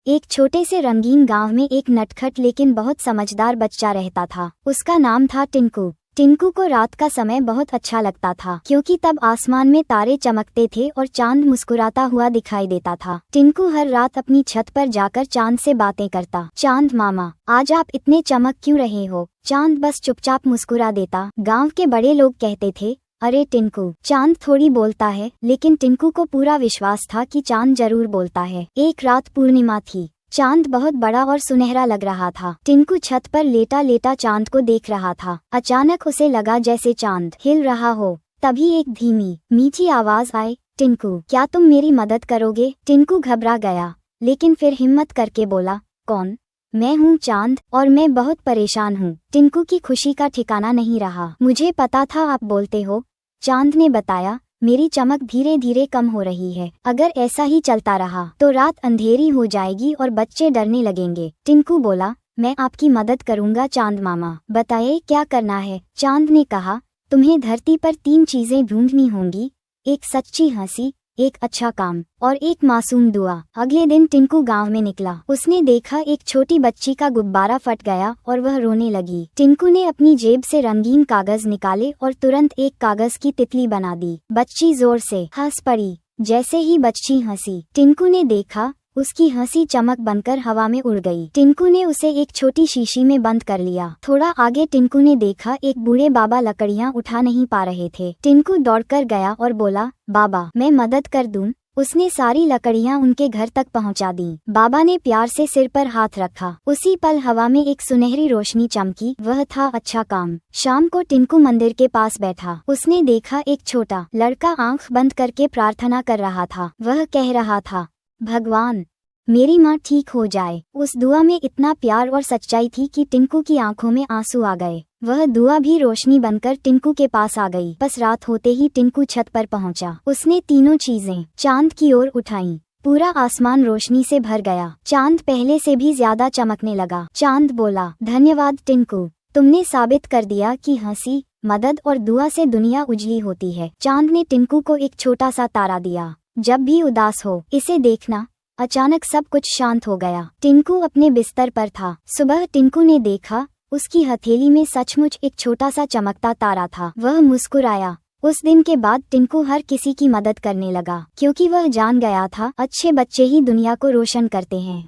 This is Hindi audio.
एक छोटे से रंगीन गांव में एक नटखट लेकिन बहुत समझदार बच्चा रहता था। उसका नाम था टिंकू। टिंकू को रात का समय बहुत अच्छा लगता था क्योंकि तब आसमान में तारे चमकते थे और चांद मुस्कुराता हुआ दिखाई देता था। टिंकू हर रात अपनी छत पर जाकर चांद से बातें करता। चांद मामा, आज आप इतने चमक क्यों रहे हो? चांद बस चुपचाप मुस्कुरा देता। गाँव के बड़े लोग कहते थे, अरे टिंकू, चांद थोड़ी बोलता है, लेकिन टिंकू को पूरा विश्वास था कि चांद जरूर बोलता है। एक रात पूर्णिमा थी। चांद बहुत बड़ा और सुनहरा लग रहा था। टिंकू छत पर लेटा लेटा चांद को देख रहा था। अचानक उसे लगा जैसे चांद हिल रहा हो। तभी एक धीमी मीठी आवाज आई, टिंकू, क्या तुम मेरी मदद करोगे? टिंकू घबरा गया, लेकिन फिर हिम्मत करके बोला, कौन? मैं हूँ चांद, और मैं बहुत परेशान हूँ। टिंकू की खुशी का ठिकाना नहीं रहा। मुझे पता था आप बोलते हो, चांद ने बताया, मेरी चमक धीरे धीरे कम हो रही है। अगर ऐसा ही चलता रहा तो रात अंधेरी हो जाएगी और बच्चे डरने लगेंगे। टिंकू बोला, मैं आपकी मदद करूँगा चांद मामा, बताइए क्या करना है? चांद ने कहा, तुम्हें धरती पर 3 चीजें ढूंढनी होंगी, एक सच्ची हंसी, एक अच्छा काम और एक मासूम दुआ। अगले दिन टिंकू गांव में निकला। उसने देखा एक छोटी बच्ची का गुब्बारा फट गया और वह रोने लगी। टिंकू ने अपनी जेब से रंगीन कागज निकाले और तुरंत एक कागज की तितली बना दी। बच्ची जोर से हंस पड़ी। जैसे ही बच्ची हंसी, टिंकू ने देखा उसकी हंसी चमक बनकर हवा में उड़ गई। टिंकू ने उसे एक छोटी शीशी में बंद कर लिया। थोड़ा आगे टिंकू ने देखा एक बूढ़े बाबा लकड़ियाँ उठा नहीं पा रहे थे। टिंकू दौड़कर गया और बोला, बाबा, मैं मदद कर दूं? उसने सारी लकड़ियाँ उनके घर तक पहुँचा दी। बाबा ने प्यार से सिर पर हाथ रखा। उसी पल हवा में एक सुनहरी रोशनी चमकी। वह था अच्छा काम। शाम को टिंकू मंदिर के पास बैठा। उसने देखा एक छोटा लड़का आंख बंद करके प्रार्थना कर रहा था। वह कह रहा था, भगवान, मेरी माँ ठीक हो जाए। उस दुआ में इतना प्यार और सच्चाई थी कि टिंकू की आंखों में आंसू आ गए। वह दुआ भी रोशनी बनकर टिंकू के पास आ गई। बस रात होते ही टिंकू छत पर पहुंचा। उसने तीनों चीजें चांद की ओर उठाई। पूरा आसमान रोशनी से भर गया। चांद पहले से भी ज्यादा चमकने लगा। चांद बोला, धन्यवाद टिंकू, तुमने साबित कर दिया कि हंसी, मदद और दुआ से दुनिया उजली होती है। चांद ने टिंकू को एक छोटा सा तारा दिया। जब भी उदास हो, इसे देखना। अचानक सब कुछ शांत हो गया। टिंकू अपने बिस्तर पर था। सुबह टिंकू ने देखा उसकी हथेली में सचमुच एक छोटा सा चमकता तारा था। वह मुस्कुराया। उस दिन के बाद टिंकू हर किसी की मदद करने लगा, क्योंकि वह जान गया था अच्छे बच्चे ही दुनिया को रोशन करते हैं।